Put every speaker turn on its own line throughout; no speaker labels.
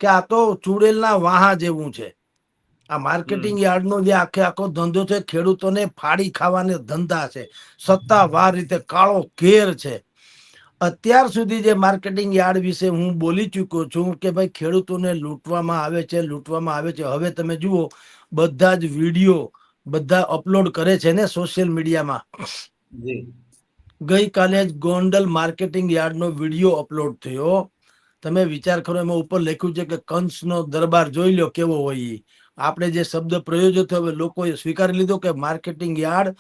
કે આ તો ચૂડેલના વાહા જેવું છે. આ માર્કેટિંગ યાર્ડનો જે આખો ધંધો છે, ખેડૂતોને ફાડી ખાવાના ધંધા છે, સત્તાવાર રીતે કાળો ઘેર છે. અત્યાર સુધી જે માર્કેટિંગ યાર્ડ વિશે હું બોલી ચૂક્યો છું કે ભાઈ ખેડૂતોને લૂંટવામાં આવે છે, લૂંટવામાં આવે છે. હવે તમે જુઓ, બધા જ વિડીયો બધા અપલોડ કરે છે ને સોશિયલ મીડિયામાં. ગઈકાલે જ ગોંડલ માર્કેટિંગ યાર્ડનો વિડીયો અપલોડ થયો. તમે વિચાર કરો, એમાં ઉપર લખ્યું છે કે કંસનો દરબાર જોઈ લો કેવો હોય. આપણે જે શબ્દ પ્રયોજો થયો, લોકોએ સ્વીકારી લીધો કે માર્કેટિંગ યાર્ડ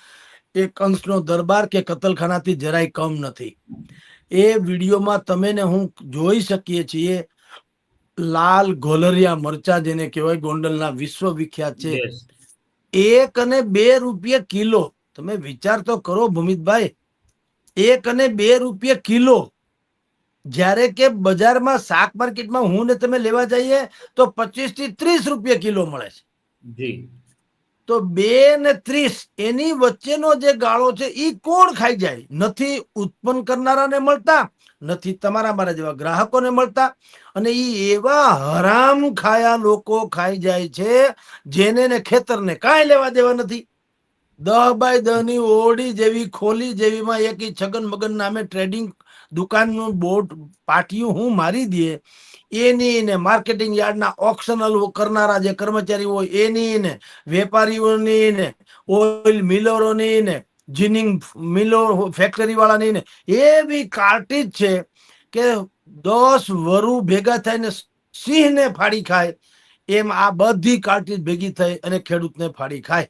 એ કંસનો દરબાર કે કતલખાનાથી જરાય કમ નથી. એ વિડીયોમાં તમે ને હું જોઈ શકીએ છીએ, લાલ ગોલરિયા મરચા જેને કહેવાય, ગોંડલના વિશ્વ વિખ્યાત છે. 1 અને 2 રૂપિયા કિલો. તમે વિચાર તો કરો ભૂમિતભાઈ, 1 અને 2 રૂપિયા કિલો. જ્યારે કે બજારમાં શાક માર્કેટમાં હું ને તમે લેવા જઈએ તો 25 થી 30 રૂપિયા કિલો મળે છે. તો 2 ને 30 એની વચ્ચેનો જે ગાળો છે એ કોણ ખાઈ જાય? નથી ઉત્પન્ન કરનારાને મળતા, નથી તમારા મારા જેવા ગ્રાહકોને મળતા, અને એ એવા હરામ ખાયા લોકો ખાઈ જાય છે જેને ને ખેતરને કાંઈ લેવા દેવા નથી. 10 બાય 10 ની ઓરડી જેવી ખોલી જેવીમાં એક છગન મગન નામે ટ્રેડિંગ દુકાનનું બોર્ડ પાટિયું હું મારી દે, એની ને માર્કેટિંગ યાર્ડના ઓક્શનલ કરનારા જે કર્મચારી હોય એની ને વેપારીઓની ને ઓઇલ મિલરોની ને જીનિંગ મિલો ફેક્ટરી વાળાની ને એવી કાર્ટિજ છે કે 10 વરુ ભેગા થઈને સિંહને ફાડી ખાય એમ આ બધી કાર્ટિજ ભેગી થઈ અને ખેડૂતને ફાડી ખાય.